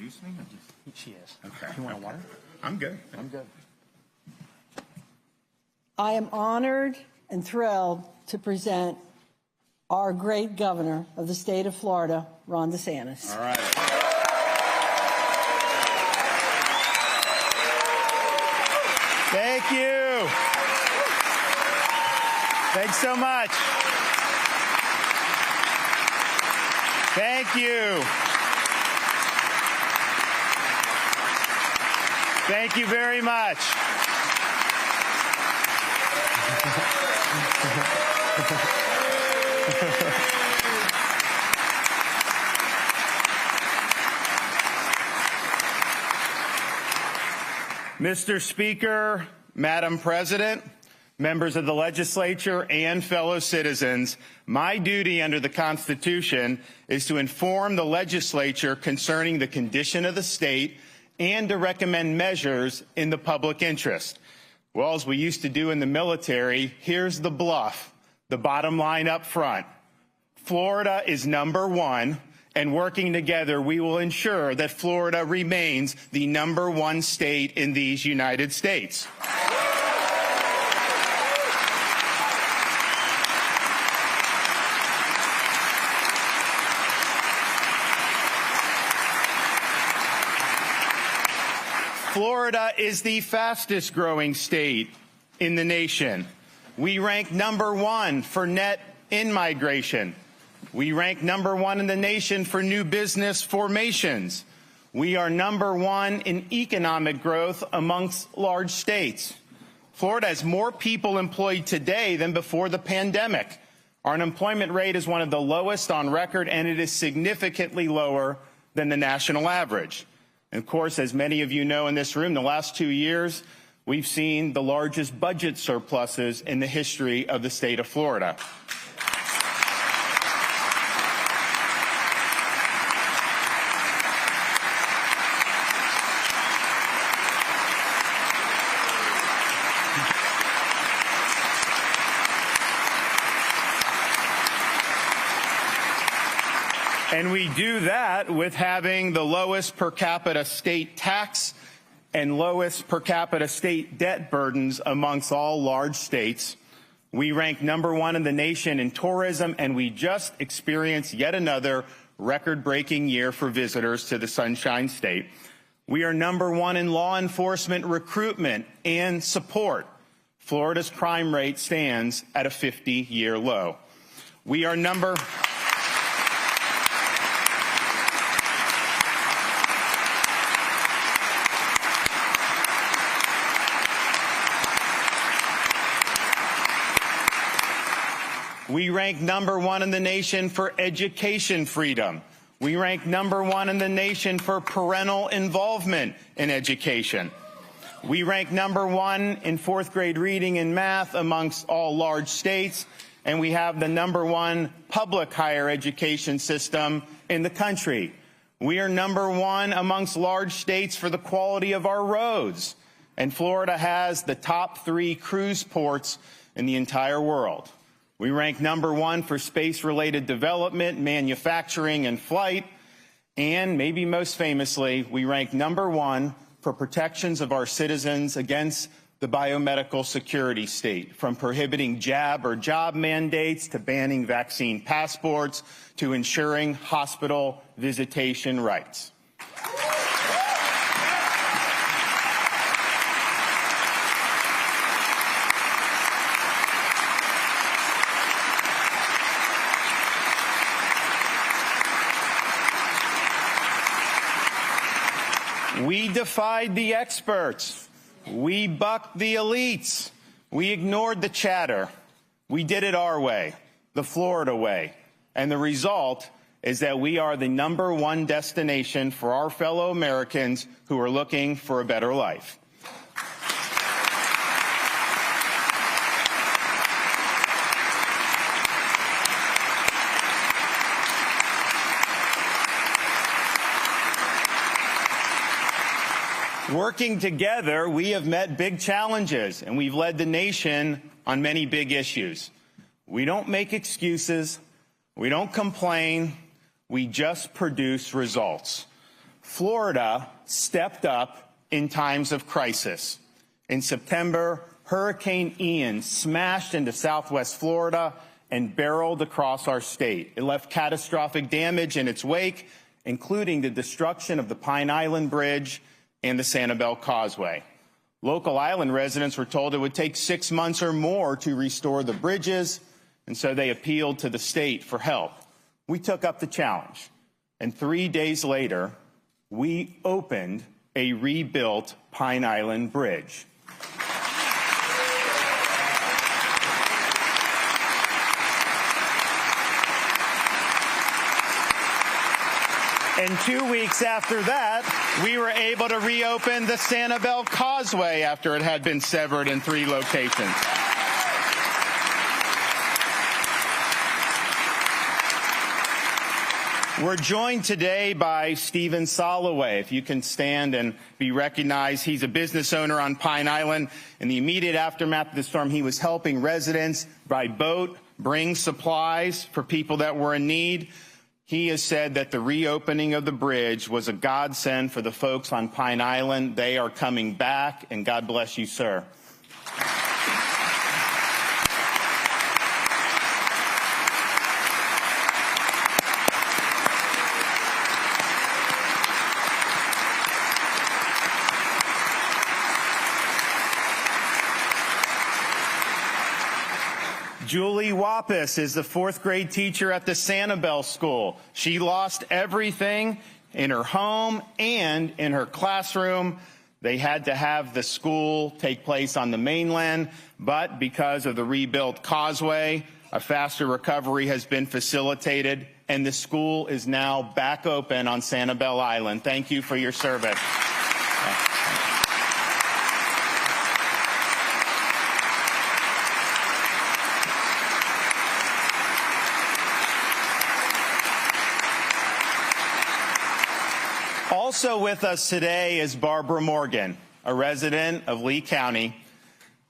introduce me? She is. Okay. You want water? I'm good. I'm good. I am honored and thrilled to present our great governor of the state of Florida, Ron DeSantis. All right. Thank you. Thanks so much. Thank you. Thank you very much. Mr. Speaker, Madam President, members of the legislature, and fellow citizens, my duty under the Constitution is to inform the legislature concerning the condition of the state and to recommend measures in the public interest. Well, as we used to do in the military, here's the bluff, the bottom line up front. Florida is #1, and working together, we will ensure that Florida remains the #1 state in these United States. Florida is the fastest growing state in the nation. We rank #1 for net in-migration. We rank #1 in the nation for new business formations. We are #1 in economic growth amongst large states. Florida has more people employed today than before the pandemic. Our unemployment rate is one of the lowest on record, and it is significantly lower than the national average. And of course, as many of you know in this room, the last 2 years, we've seen the largest budget surpluses in the history of the state of Florida. And we do that with having the lowest per capita state tax and lowest per capita state debt burdens amongst all large states. We rank #1 in the nation in tourism, and we just experienced yet another record-breaking year for visitors to the Sunshine State. We are #1 in law enforcement recruitment and support. Florida's crime rate stands at a 50-year low. We are We rank #1 in the nation for education freedom. We rank #1 in the nation for parental involvement in education. We rank #1 in 4th grade reading and math amongst all large states, and we have the #1 public higher education system in the country. We are #1 amongst large states for the quality of our roads, and Florida has the top 3 cruise ports in the entire world. We rank #1 for space-related development, manufacturing, and flight. And maybe most famously, we rank #1 for protections of our citizens against the biomedical security state, from prohibiting jab or job mandates to banning vaccine passports to ensuring hospital visitation rights. We defied the experts. We bucked the elites. We ignored the chatter. We did it our way, the Florida way. And the result is that we are the #1 destination for our fellow Americans who are looking for a better life. Working together, we have met big challenges, and we've led the nation on many big issues. We don't make excuses. We don't complain. We just produce results. Florida stepped up in times of crisis. In September, Hurricane Ian smashed into southwest Florida and barreled across our state. It left catastrophic damage in its wake, including the destruction of the Pine Island Bridge and the Sanibel Causeway. Local island residents were told it would take 6 months or more to restore the bridges, and so they appealed to the state for help. We took up the challenge, and 3 days later, we opened a rebuilt Pine Island Bridge. And 2 weeks after that, we were able to reopen the Sanibel Causeway after it had been severed in 3 locations. We're joined today by Stephen Soloway. If you can stand and be recognized, he's a business owner on Pine Island. In the immediate aftermath of the storm, he was helping residents by boat bring supplies for people that were in need. He has said that the reopening of the bridge was a godsend for the folks on Pine Island. They are coming back, and God bless you, sir. Julie Wappis is the 4th grade teacher at the Sanibel School. She lost everything in her home and in her classroom. They had to have the school take place on the mainland, but because of the rebuilt causeway, a faster recovery has been facilitated, and the school is now back open on Sanibel Island. Thank you for your service. Also with us today is Barbara Morgan, a resident of Lee County.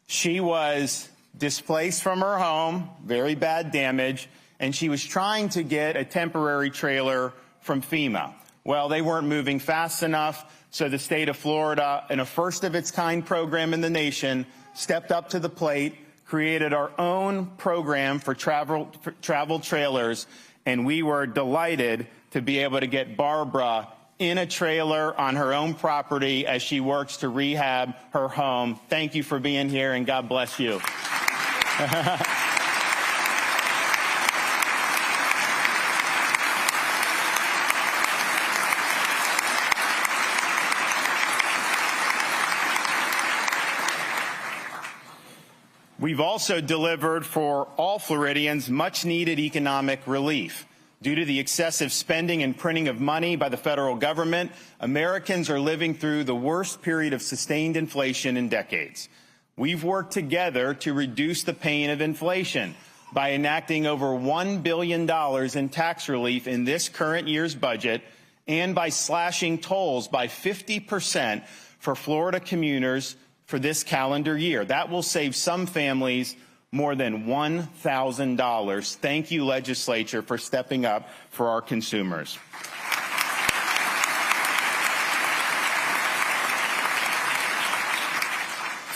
She was displaced from her home, very bad damage, and she was trying to get a temporary trailer from FEMA. Well, they weren't moving fast enough, so the state of Florida, in a first-of-its-kind program in the nation, stepped up to the plate, created our own program for travel trailers, and we were delighted to be able to get Barbara in a trailer on her own property as she works to rehab her home. Thank you for being here, and God bless you. We've also delivered for all Floridians much-needed economic relief. Due to the excessive spending and printing of money by the federal government, Americans are living through the worst period of sustained inflation in decades. We've worked together to reduce the pain of inflation by enacting over $1 billion in tax relief in this current year's budget and by slashing tolls by 50% for Florida commuters for this calendar year. That will save some families more than $1,000. Thank you, legislature, for stepping up for our consumers.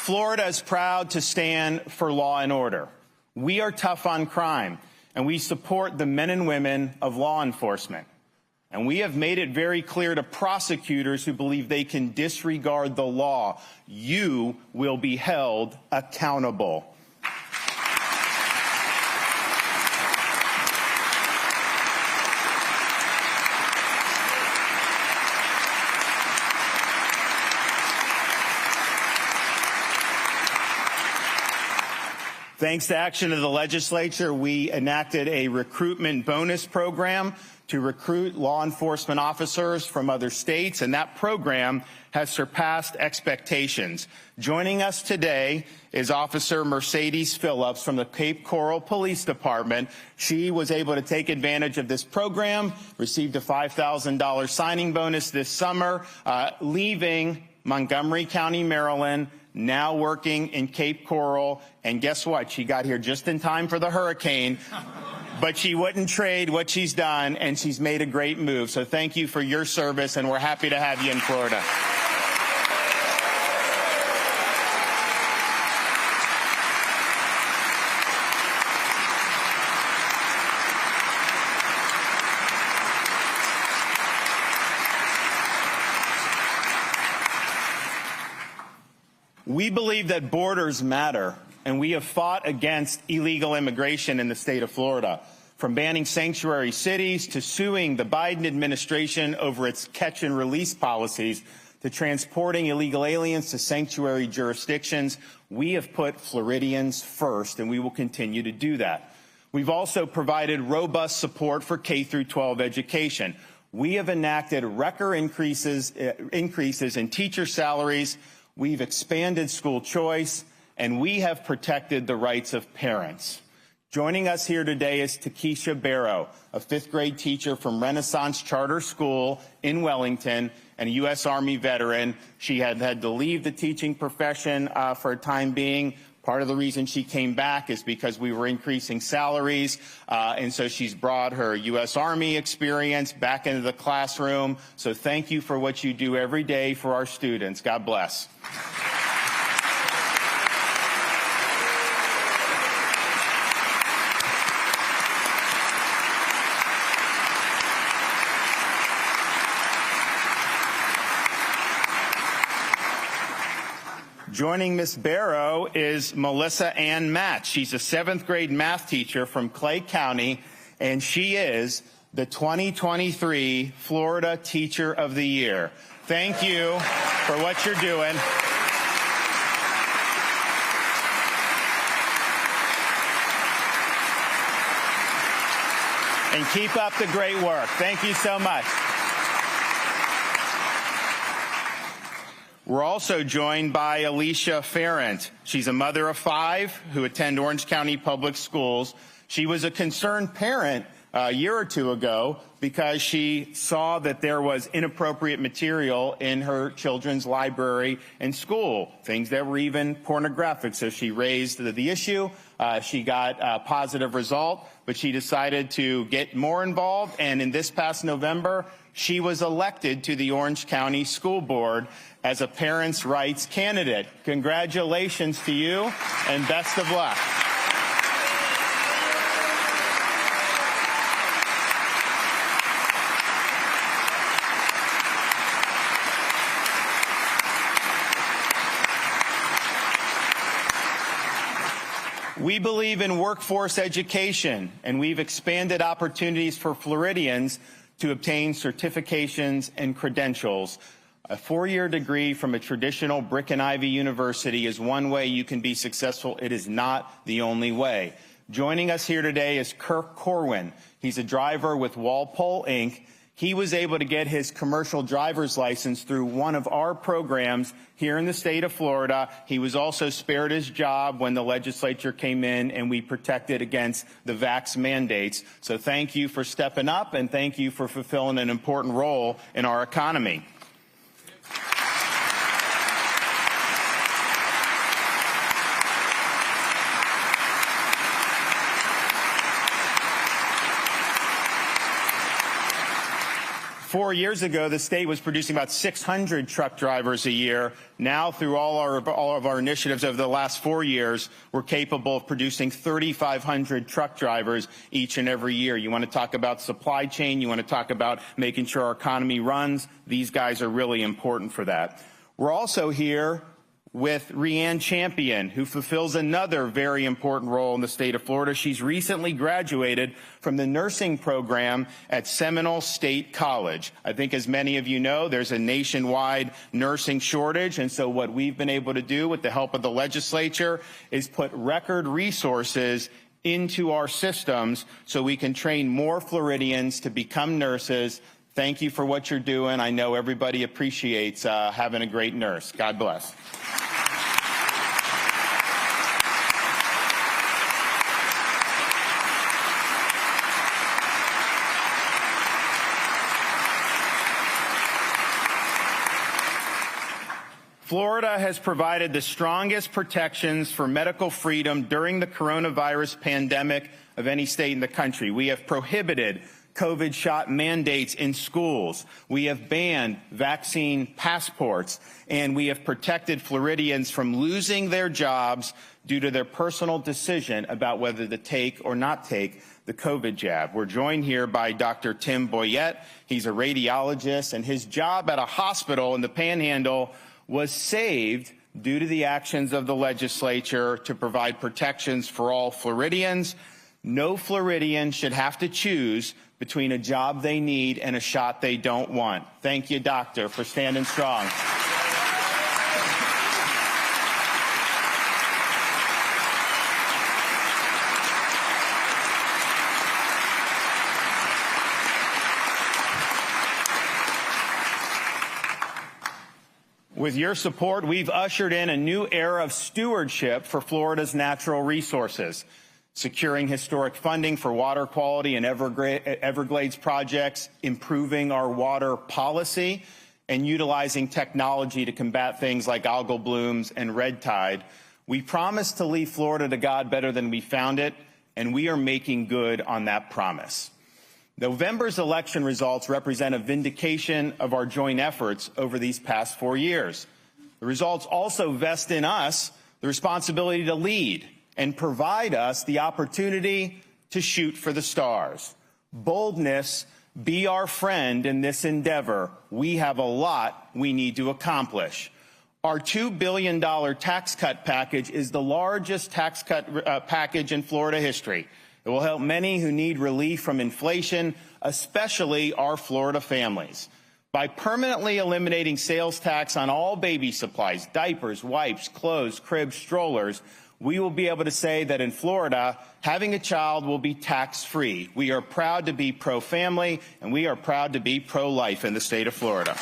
Florida is proud to stand for law and order. We are tough on crime, and we support the men and women of law enforcement. And we have made it very clear to prosecutors who believe they can disregard the law. You will be held accountable. Thanks to action of the legislature, we enacted a recruitment bonus program to recruit law enforcement officers from other states, and that program has surpassed expectations. Joining us today is Officer Mercedes Phillips from the Cape Coral Police Department. She was able to take advantage of this program, received a $5,000 signing bonus this summer, leaving Montgomery County, Maryland, now working in Cape Coral. And guess what? She got here just in time for the hurricane. but she wouldn't trade what she's done, and she's made a great move. So thank you for your service, and we're happy to have you in Florida. We believe that borders matter, and we have fought against illegal immigration in the state of Florida, from banning sanctuary cities to suing the Biden administration over its catch and release policies to transporting illegal aliens to sanctuary jurisdictions. We have put Floridians first, and we will continue to do that. We've also provided robust support for K-12 education. We have enacted record increases in teacher salaries. We've expanded school choice, and we have protected the rights of parents. Joining us here today is Takesha Barrow, a fifth-grade teacher from Renaissance Charter School in Wellington and a U.S. Army veteran. She had to leave the teaching profession for a time being. Part of the reason she came back is because we were increasing salaries, and so she's brought her U.S. Army experience back into the classroom. So thank you for what you do every day for our students. God bless. Joining Ms. Barrow is Melissa Ann Match. She's a seventh-grade math teacher from Clay County, and she is the 2023 Florida Teacher of the Year. Thank you for what you're doing. And keep up the great work. Thank you so much. We're also joined by Alicia Ferrant. She's a mother of 5 who attend Orange County Public Schools. She was a concerned parent a year or two ago because she saw that there was inappropriate material in her children's library and school, things that were even pornographic. So she raised the issue. She got a positive result, but she decided to get more involved. And in this past November, she was elected to the Orange County School Board as a parents' rights candidate. Congratulations to you, and best of luck. We believe in workforce education, and we've expanded opportunities for Floridians to obtain certifications and credentials. A 4-year degree from a traditional brick and ivy university is one way you can be successful. It is not the only way. Joining us here today is Kirk Corwin. He's a driver with Walpole, Inc. He was able to get his commercial driver's license through one of our programs here in the state of Florida. He was also spared his job when the legislature came in and we protected against the vax mandates. So thank you for stepping up, and thank you for fulfilling an important role in our economy. Four years ago, the state was producing about 600 truck drivers a year. Now, through all of our initiatives over the last 4 years, we're capable of producing 3,500 truck drivers each and every year. You want to talk about supply chain, you want to talk about making sure our economy runs. These guys are really important for that. We're also here with Rianne Champion, who fulfills another very important role in the state of Florida. She's recently graduated from the nursing program at Seminole State College. I think, as many of you know, there's a nationwide nursing shortage, and so what we've been able to do with the help of the legislature is put record resources into our systems so we can train more Floridians to become nurses. Thank you for what you're doing. I know everybody appreciates having a great nurse. God bless. Florida has provided the strongest protections for medical freedom during the coronavirus pandemic of any state in the country. We have prohibited COVID shot mandates in schools. We have banned vaccine passports, and we have protected Floridians from losing their jobs due to their personal decision about whether to take or not take the COVID jab. We're joined here by Dr. Tim Boyette. He's a radiologist, and his job at a hospital in the Panhandle was saved due to the actions of the legislature to provide protections for all Floridians. No Floridian should have to choose between a job they need and a shot they don't want. Thank you, Doctor, for standing strong. With your support, we've ushered in a new era of stewardship for Florida's natural resources, securing historic funding for water quality and Everglades projects, improving our water policy, and utilizing technology to combat things like algal blooms and red tide. We promised to leave Florida to God better than we found it, and we are making good on that promise. November's election results represent a vindication of our joint efforts over these past 4 years. The results also vest in us the responsibility to lead and provide us the opportunity to shoot for the stars. Boldness, be our friend in this endeavor. We have a lot we need to accomplish. Our $2 billion tax cut package is the largest tax cut package in Florida history. It will help many who need relief from inflation, especially our Florida families. By permanently eliminating sales tax on all baby supplies, diapers, wipes, clothes, cribs, strollers, we will be able to say that in Florida, having a child will be tax-free. We are proud to be pro-family, and we are proud to be pro-life in the state of Florida.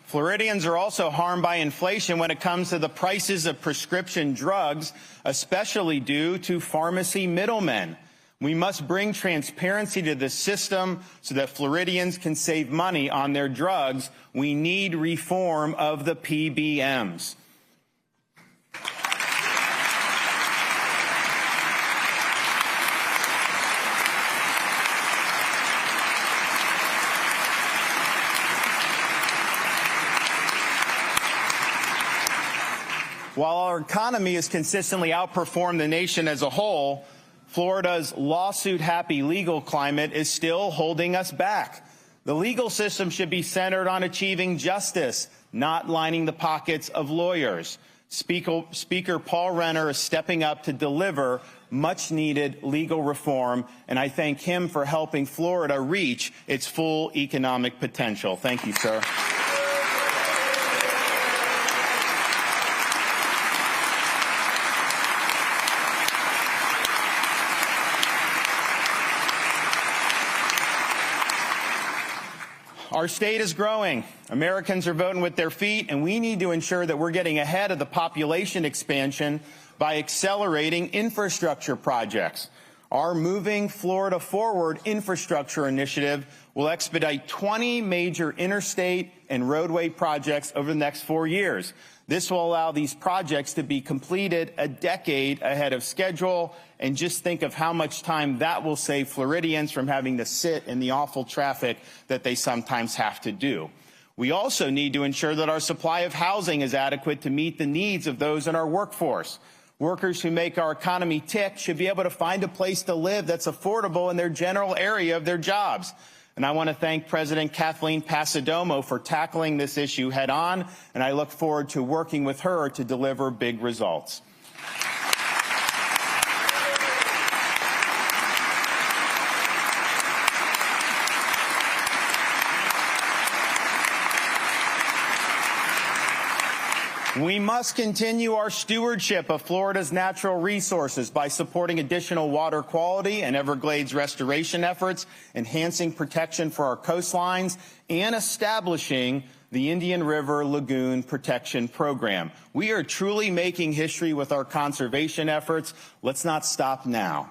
Floridians are also harmed by inflation when it comes to the prices of prescription drugs, especially due to pharmacy middlemen. We must bring transparency to the system so that Floridians can save money on their drugs. We need reform of the PBMs. While our economy has consistently outperformed the nation as a whole, Florida's lawsuit-happy legal climate is still holding us back. The legal system should be centered on achieving justice, not lining the pockets of lawyers. Speaker Paul Renner is stepping up to deliver much-needed legal reform, and I thank him for helping Florida reach its full economic potential. Thank you, sir. Our state is growing. Americans are voting with their feet, and we need to ensure that we're getting ahead of the population expansion by accelerating infrastructure projects. Our Moving Florida Forward infrastructure initiative will expedite 20 major interstate and roadway projects over the next 4 years. This will allow these projects to be completed a decade ahead of schedule, and just think of how much time that will save Floridians from having to sit in the awful traffic that they sometimes have to do. We also need to ensure that our supply of housing is adequate to meet the needs of those in our workforce. Workers who make our economy tick should be able to find a place to live that's affordable in their general area of their jobs. And I want to thank President Kathleen Passidomo for tackling this issue head on, and I look forward to working with her to deliver big results. We must continue our stewardship of Florida's natural resources by supporting additional water quality and Everglades restoration efforts, enhancing protection for our coastlines, and establishing the Indian River Lagoon Protection Program. We are truly making history with our conservation efforts. Let's not stop now.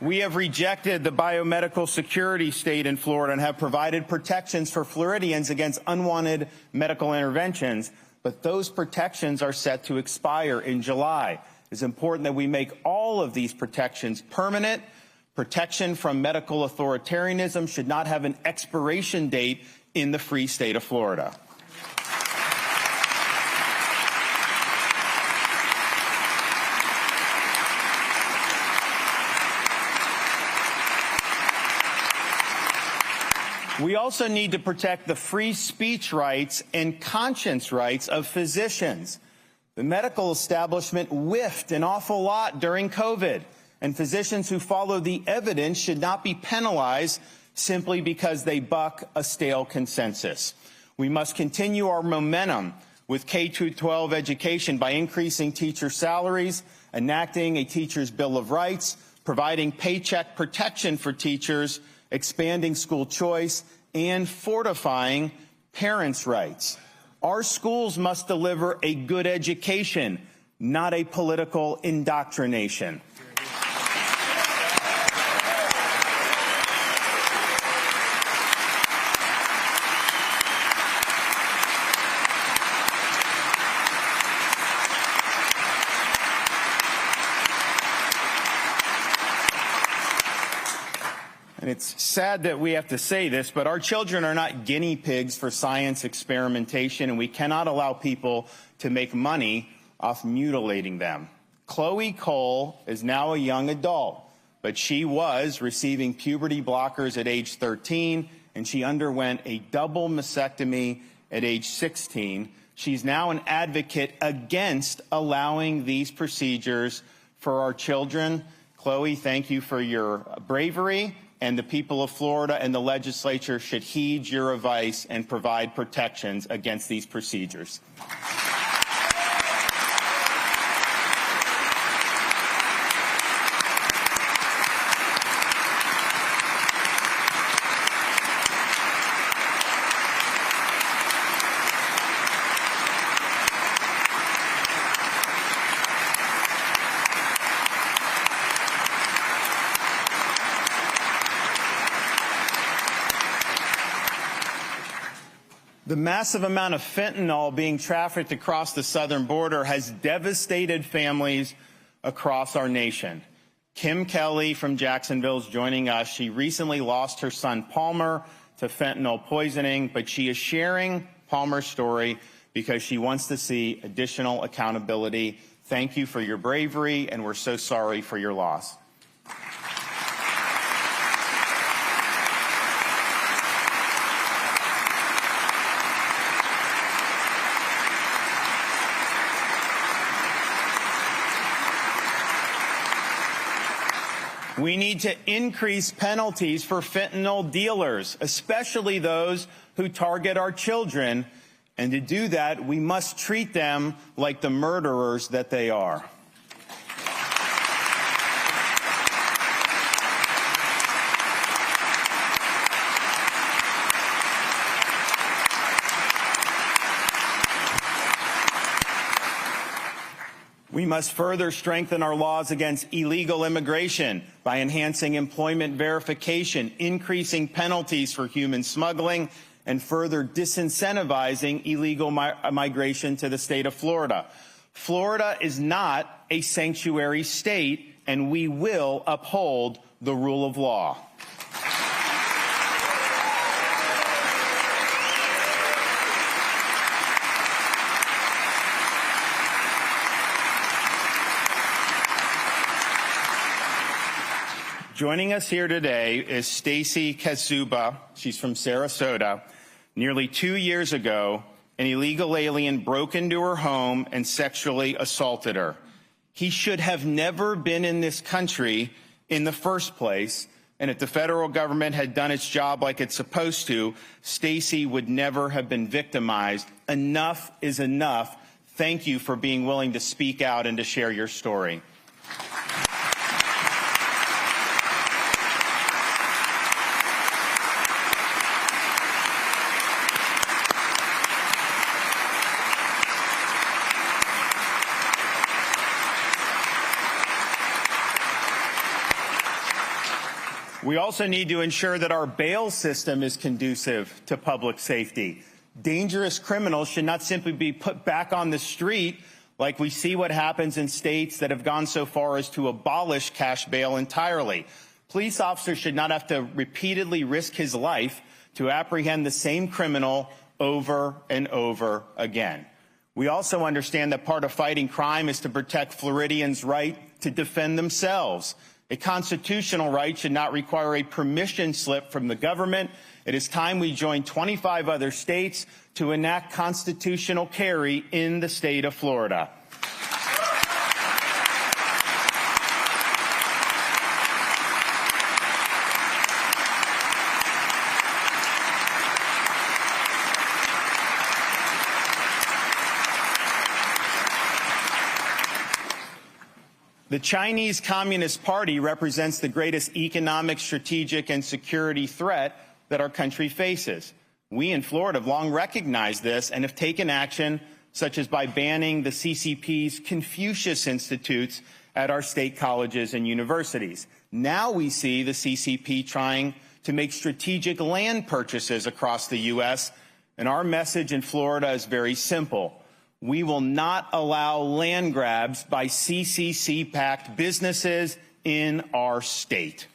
We have rejected the biomedical security state in Florida and have provided protections for Floridians against unwanted medical interventions, but those protections are set to expire in July. It's important that we make all of these protections permanent. Protection from medical authoritarianism should not have an expiration date in the free state of Florida. We also need to protect the free speech rights and conscience rights of physicians. The medical establishment whiffed an awful lot during COVID, and physicians who follow the evidence should not be penalized simply because they buck a stale consensus. We must continue our momentum with K-12 education by increasing teacher salaries, enacting a teacher's Bill of Rights, providing paycheck protection for teachers, expanding school choice, and fortifying parents' rights. Our schools must deliver a good education, not a political indoctrination. And it's sad that we have to say this, but our children are not guinea pigs for science experimentation, and we cannot allow people to make money off mutilating them. Chloe Cole is now a young adult, but she was receiving puberty blockers at age 13, and she underwent a double mastectomy at age 16. She's now an advocate against allowing these procedures for our children. Chloe, thank you for your bravery. And the people of Florida and the legislature should heed your advice and provide protections against these procedures. The massive amount of fentanyl being trafficked across the southern border has devastated families across our nation. Kim Kelly from Jacksonville is joining us. She recently lost her son Palmer to fentanyl poisoning, but she is sharing Palmer's story because she wants to see additional accountability. Thank you for your bravery, and we're so sorry for your loss. We need to increase penalties for fentanyl dealers, especially those who target our children. And to do that, we must treat them like the murderers that they are. We must further strengthen our laws against illegal immigration by enhancing employment verification, increasing penalties for human smuggling, and further disincentivizing illegal migration to the state of Florida. Florida is not a sanctuary state, and we will uphold the rule of law. Joining us here today is Stacy Kazuba. She's from Sarasota. Nearly 2 years ago, an illegal alien broke into her home and sexually assaulted her. He should have never been in this country in the first place, and if the federal government had done its job like it's supposed to, Stacey would never have been victimized. Enough is enough. Thank you for being willing to speak out and to share your story. We also need to ensure that our bail system is conducive to public safety. Dangerous criminals should not simply be put back on the street like we see what happens in states that have gone so far as to abolish cash bail entirely. Police officers should not have to repeatedly risk his life to apprehend the same criminal over and over again. We also understand that part of fighting crime is to protect Floridians' right to defend themselves. A constitutional right should not require a permission slip from the government. It is time we join 25 other states to enact constitutional carry in the state of Florida. The Chinese Communist Party represents the greatest economic, strategic, and security threat that our country faces. We in Florida have long recognized this and have taken action, such as by banning the CCP's Confucius Institutes at our state colleges and universities. Now we see the CCP trying to make strategic land purchases across the U.S., and our message in Florida is very simple. We will not allow land grabs by CCC-backed businesses in our state.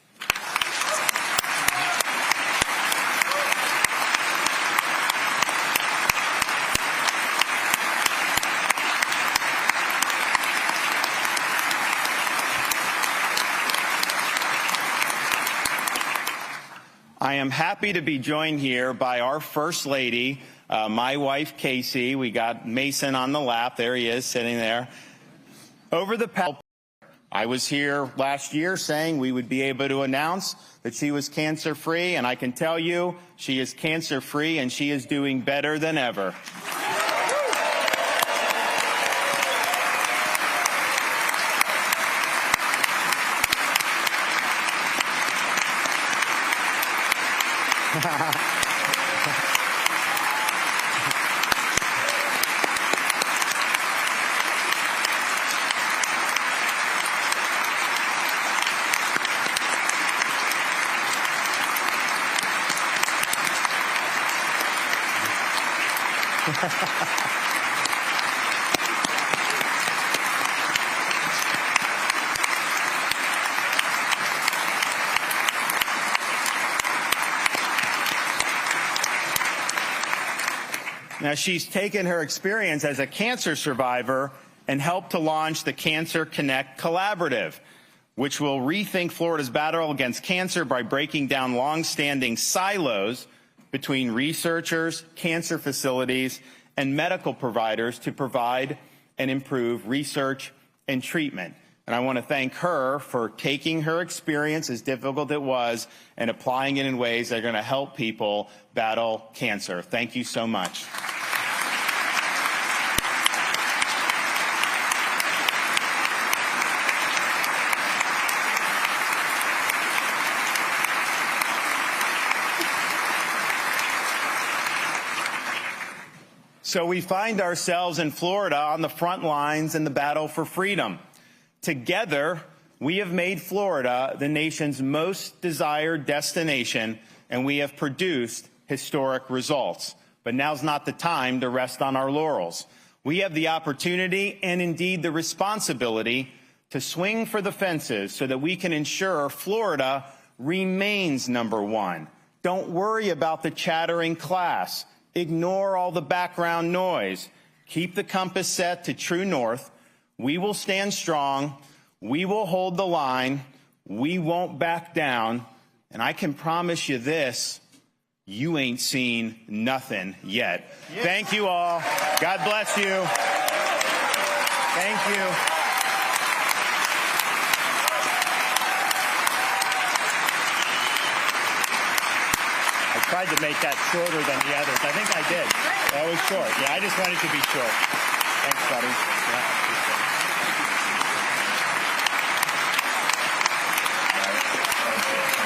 I am happy to be joined here by our First Lady, my wife, Casey. We got Mason on the lap. There he is, sitting there. Over the past, I was here last year saying we would be able to announce that she was cancer-free, and I can tell you she is cancer-free, and she is doing better than ever. Now, she's taken her experience as a cancer survivor and helped to launch the Cancer Connect Collaborative, which will rethink Florida's battle against cancer by breaking down long-standing silos between researchers, cancer facilities, and medical providers to provide and improve research and treatment. And I want to thank her for taking her experience, as difficult it was, and applying it in ways that are going to help people battle cancer. Thank you so much. So we find ourselves in Florida on the front lines in the battle for freedom. Together, we have made Florida the nation's most desired destination, and we have produced historic results. But now's not the time to rest on our laurels. We have the opportunity and indeed the responsibility to swing for the fences so that we can ensure Florida remains #1. Don't worry about the chattering class. Ignore all the background noise. Keep the compass set to true north. We will stand strong. We will hold the line. We won't back down. And I can promise you this, You ain't seen nothing yet. Thank you all. God bless you. Thank you. I tried to make that shorter than the others. I think I did. That was short. Yeah, I just wanted to be short. Thanks, buddy. Yeah.